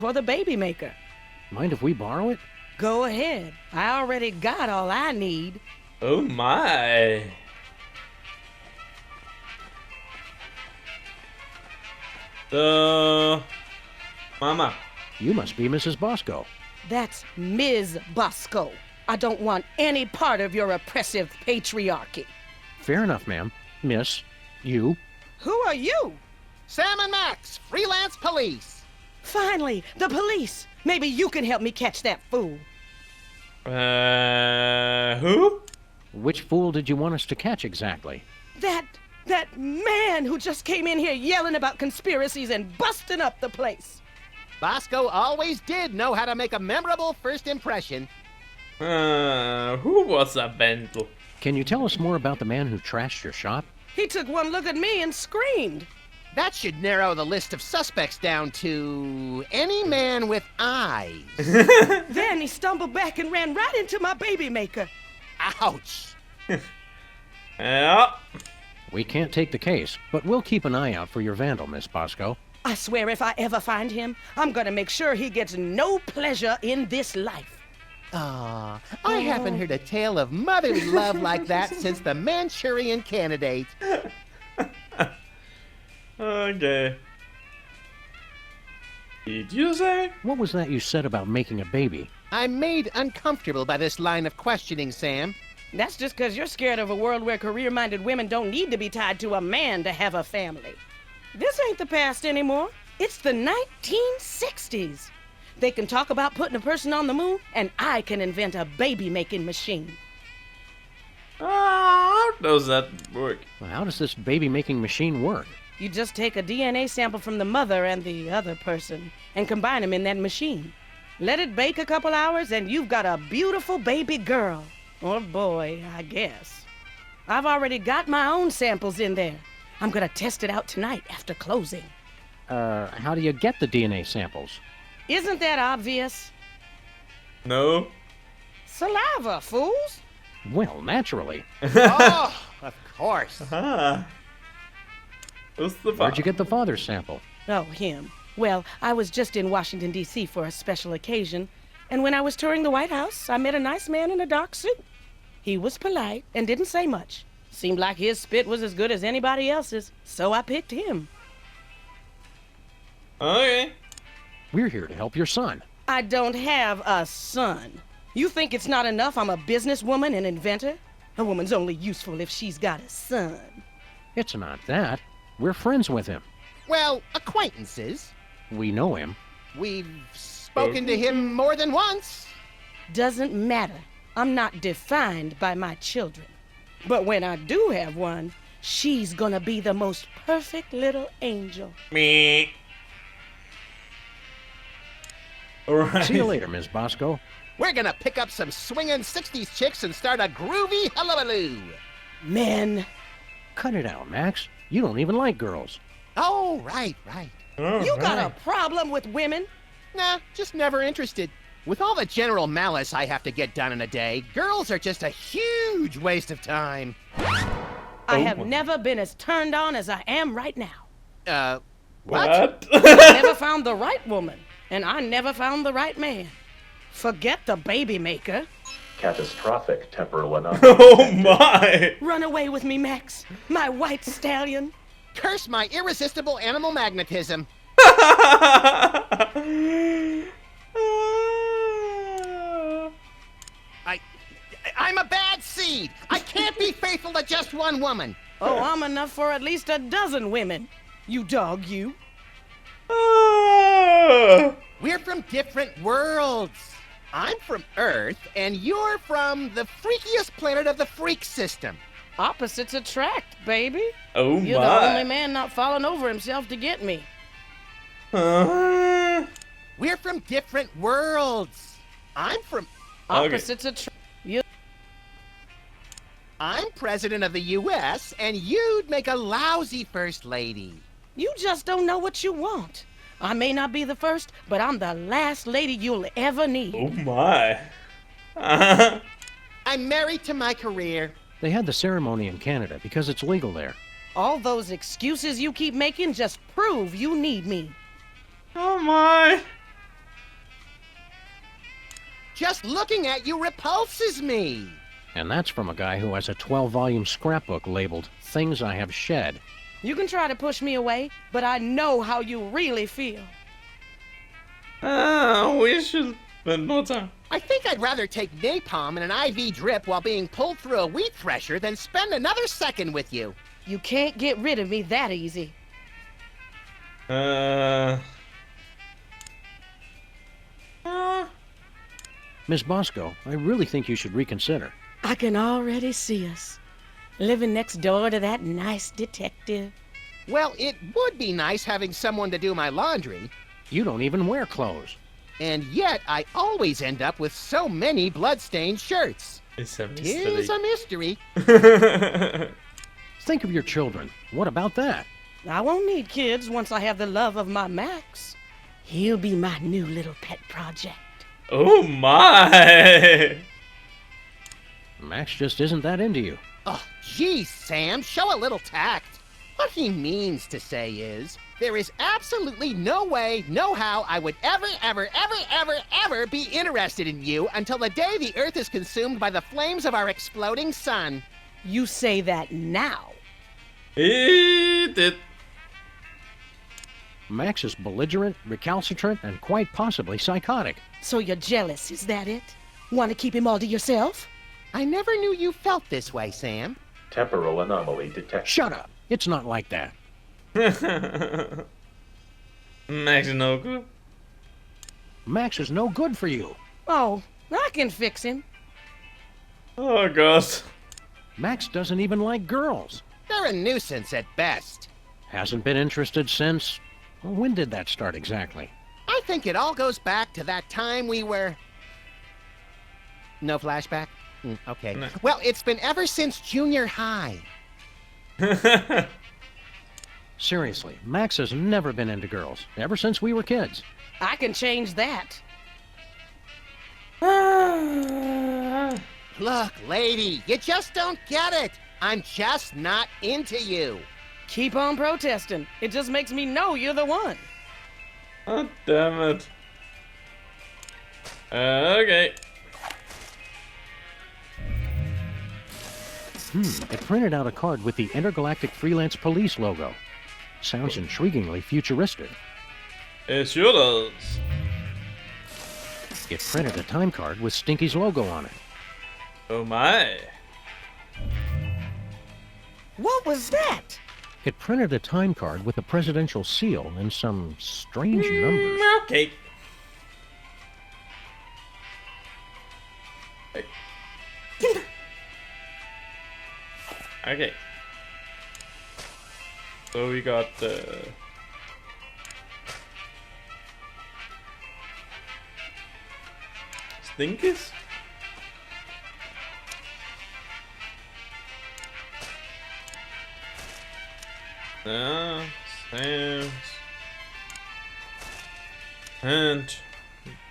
for the baby maker. Mind if we borrow it? Go ahead. I already got all I need. Oh my. So, Mama. You must be Mrs. Bosco. That's Ms. Bosco. I don't want any part of your oppressive patriarchy. Fair enough, ma'am. Miss, you. Who are you? Sam and Max, freelance police. Finally, the police. Maybe you can help me catch that fool. Who? Which fool did you want us to catch exactly? That man who just came in here yelling about conspiracies and busting up the place. Bosco always did know how to make a memorable first impression. Who was a Bentel? Can you tell us more about the man who trashed your shop? He took one look at me and screamed. That should narrow the list of suspects down to any man with eyes. Then he stumbled back and ran right into my baby maker. Ouch. Yeah. We can't take the case, but we'll keep an eye out for your vandal, Miss Bosco. I swear if I ever find him, I'm gonna make sure he gets no pleasure in this life. I haven't heard a tale of motherly love like that since the Manchurian Candidate. Okay. Did you say? What was that you said about making a baby? I'm made uncomfortable by this line of questioning, Sam. That's just because you're scared of a world where career-minded women don't need to be tied to a man to have a family. This ain't the past anymore. It's the 1960s. They can talk about putting a person on the moon, and I can invent a baby-making machine. How does that work? Well, how does this baby-making machine work? You just take a DNA sample from the mother and the other person and combine them in that machine. Let it bake a couple hours, and you've got a beautiful baby girl. Or boy, I guess. I've already got my own samples in there. I'm gonna test it out tonight after closing. How do you get the DNA samples? Isn't that obvious? No. Saliva, fools! Well, naturally. Oh, of course. Who's the Where'd you get the father's sample? Oh, him. Well, I was just in Washington, D.C. for a special occasion, and when I was touring the White House, I met a nice man in a dark suit. He was polite and didn't say much. Seemed like his spit was as good as anybody else's, so I picked him. Okay. We're here to help your son. I don't have a son. You think it's not enough I'm a businesswoman and inventor? A woman's only useful if she's got a son. It's not that. We're friends with him. Well, acquaintances. We know him. We've spoken to him more than once. Doesn't matter. I'm not defined by my children. But when I do have one, she's gonna be the most perfect little angel. Me. Alright. See you later, Ms. Bosco. We're gonna pick up some swinging 60s chicks and start a groovy hullabaloo. Men. Cut it out, Max. You don't even like girls. Oh, right. You got a problem with women? Nah, just never interested. With all the general malice I have to get done in a day, girls are just a huge waste of time. I have never been as turned on as I am right now. What? I never found the right woman, and I never found the right man. Forget the baby maker. Catastrophic temporal anomaly. Oh my! Run away with me, Max, my white stallion. Curse my irresistible animal magnetism. I'm a bad seed. I can't be faithful to just one woman. Oh, I'm enough for at least a dozen women. You dog, you. We're from different worlds. I'm from Earth, and you're from the freakiest planet of the freak system. Opposites attract, baby. Oh You're my. the only man not falling over himself to get me. Uh, We're from different worlds. I'm from... Opposites attract. I'm president of the U.S., and you'd make a lousy first lady. You just don't know what you want. I may not be the first, but I'm the last lady you'll ever need. oh my. I'm married to my career. They had the ceremony in Canada because it's legal there. All those excuses you keep making just prove you need me. Oh my. Just looking at you repulses me. And that's from a guy who has a 12-volume scrapbook labeled Things I Have Shed. You can try to push me away, but I know how you really feel. We should spend more time. I think I'd rather take napalm and an IV drip while being pulled through a wheat thresher than spend another second with you. You can't get rid of me that easy. Miss Bosco, I really think you should reconsider. I can already see us. Living next door to that nice detective. Well, it would be nice having someone to do my laundry. You don't even wear clothes. And yet, I always end up with so many blood-stained shirts. It's a Tis a mystery. Think of your children. What about that? I won't need kids once I have the love of my Max. He'll be my new little pet project. Oh my! Max just isn't that into you. Oh, geez, Sam, show a little tact. What he means to say is, there is absolutely no way, no how I would ever be interested in you until the day the Earth is consumed by the flames of our exploding sun. You say that now. Eat it. Max is belligerent, recalcitrant, and quite possibly psychotic. So you're jealous, is that it? Want to keep him all to yourself? I never knew you felt this way, Sam. Temporal anomaly detected. Shut up! It's not like that. Max is no good. Max is no good for you. Oh, I can fix him. Oh god. Max doesn't even like girls. They're a nuisance at best. Hasn't been interested since... When did that start exactly? I think it all goes back to that time we were... No flashback? Okay. No. Well, it's been ever since junior high. Seriously, Max has never been into girls, ever since we were kids. I can change that. Look, lady, you just don't get it. I'm just not into you. Keep on protesting. It just makes me know you're the one. Oh, damn it. Okay. It printed out a card with the Intergalactic Freelance Police logo. Sounds intriguingly futuristic. It sure does. It printed a time card with Stinky's logo on it. Oh my. What was that? It printed a time card with a presidential seal and some strange numbers. Okay. Okay. So we got Stinkies? Sam's. And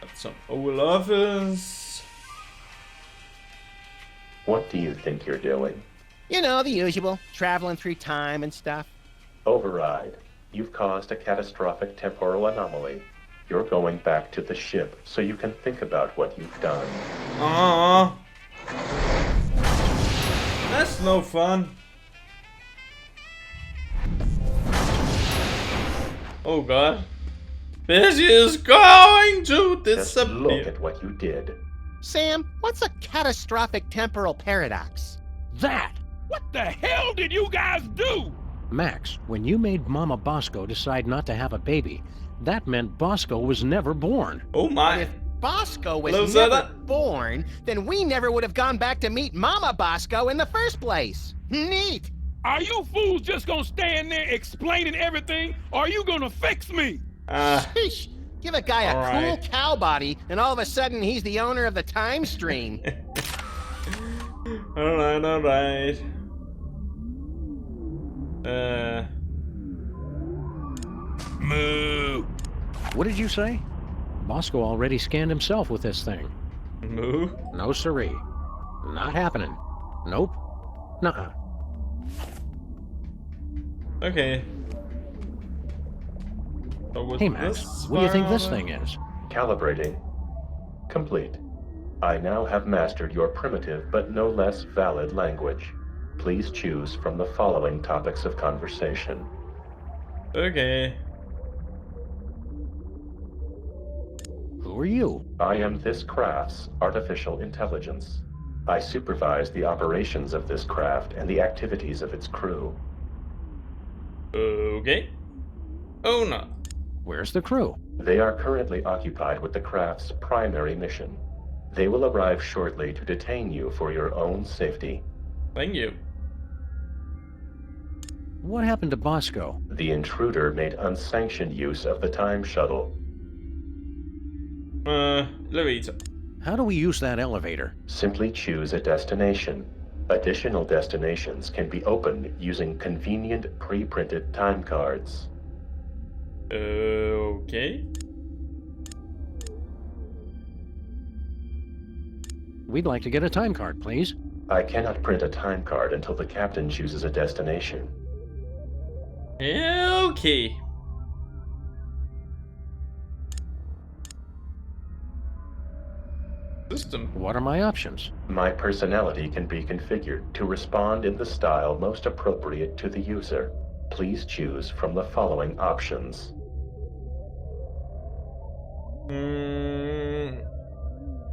got some Oval Office. What do you think you're doing? You know, the usual. Traveling through time and stuff. Override. You've caused a catastrophic temporal anomaly. You're going back to the ship so you can think about what you've done. Aww. That's no fun. Oh god. This is going to Just look disappear. at what you did. Sam, what's a catastrophic temporal paradox? That! What the hell did you guys do? Max, when you made Mama Bosco decide not to have a baby, that meant Bosco was never born. Oh my. If Bosco was Hello, never Zeta. born, then we never would have gone back to meet Mama Bosco in the first place. Neat. Are you fools just gonna stand there explaining everything, or are you gonna fix me? Sheesh. Give a guy a All cool right. cow body, and all of a sudden he's the owner of the time stream. Alright, alright. Moo. What did you say? Bosco already scanned himself with this thing. Moo? No siree. Not happening. Nope. Nuh-uh. Okay. So was Hey Max, this what do you think far this over? thing is? Calibrating. Complete. I now have mastered your primitive but no less valid language. Please choose from the following topics of conversation. Okay. Who are you? I am this craft's artificial intelligence. I supervise the operations of this craft and the activities of its crew. Okay. Oh no. Where's the crew? They are currently occupied with the craft's primary mission. They will arrive shortly to detain you for your own safety. Thank you. What happened to Bosco? The intruder made unsanctioned use of the time shuttle. Elevator. How do we use that elevator? Simply choose a destination. Additional destinations can be opened using convenient pre-printed time cards. Okay. We'd like to get a time card, please. I cannot print a time card until the captain chooses a destination. Okay. System. What are my options? My personality can be configured to respond in the style most appropriate to the user. Please choose from the following options.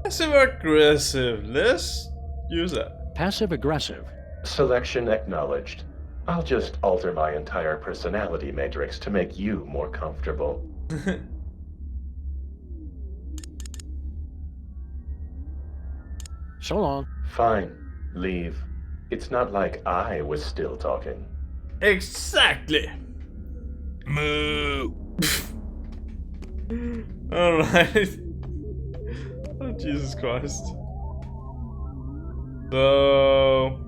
Passive aggressive. Let's use that. Passive aggressive. Selection acknowledged. I'll just alter my entire personality matrix to make you more comfortable. So long. Fine. Leave. It's not like I was still talking. Exactly. Moo. Alright. Oh, Jesus Christ. So,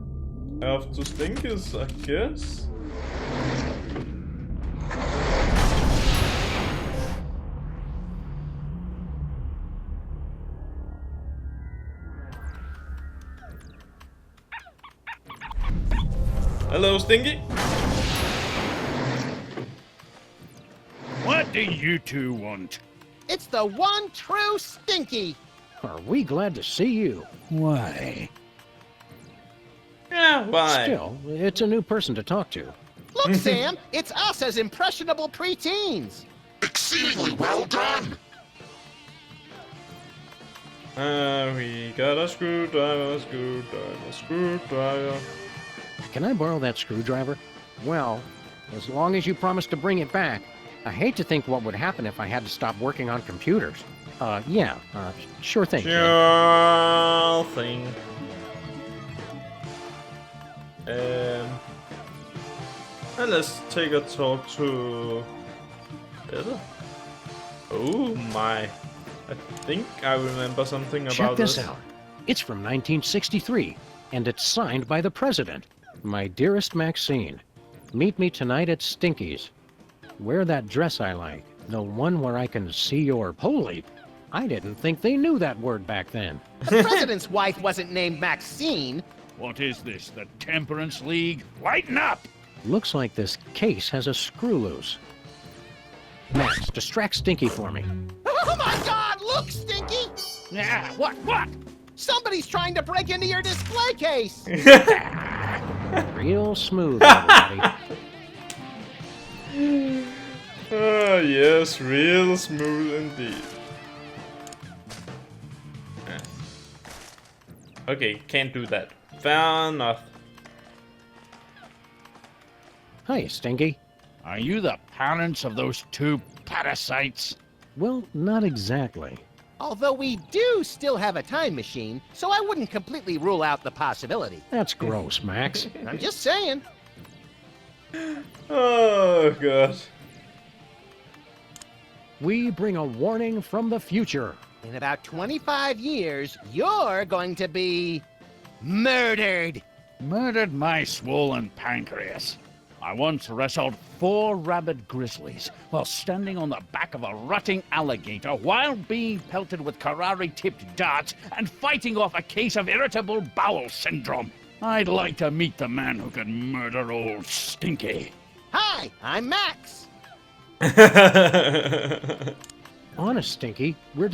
I have to stinkers, I guess. Hello, Stinky. What do you two want? It's the one true Stinky. Are we glad to see you? Why? Yeah, why? Still, it's a new person to talk to. Look, Sam, it's us as impressionable preteens. Exceedingly well done! We got a screwdriver, screwdriver. Can I borrow that screwdriver? Well, as long as you promise to bring it back. I hate to think what would happen if I had to stop working on computers. Yeah, sure thing. kid. Sure thing. And let's take a talk to Heather. Oh my. I think I remember something about Check this out. It's from 1963, and it's signed by the president. My dearest Maxine, meet me tonight at Stinky's. Wear that dress I like, the one where I can see your... Holy, I didn't think they knew that word back then. The president's wife wasn't named Maxine. What is this, the Temperance League? Lighten up! Looks like this case has a screw loose. Max, distract Stinky for me. Oh my God! Look, Stinky! Yeah, what? Somebody's trying to break into your display case. Real smooth, everybody. Oh yes, real smooth indeed. Okay, can't do that. Fair enough. Hi, Stinky. Are you the parents of those two parasites? Well, not exactly. Although we do still have a time machine, so I wouldn't completely rule out the possibility. That's gross, Max. I'm just saying. Oh god. We bring a warning from the future. In about 25 years, you're going to be murdered. Murdered my swollen pancreas. I once wrestled 4 rabid grizzlies while standing on the back of a rutting alligator while being pelted with Karari-tipped darts and fighting off a case of irritable bowel syndrome. I'd like to meet the man who could murder old Stinky. Hi, I'm Max. Honest, Stinky, we're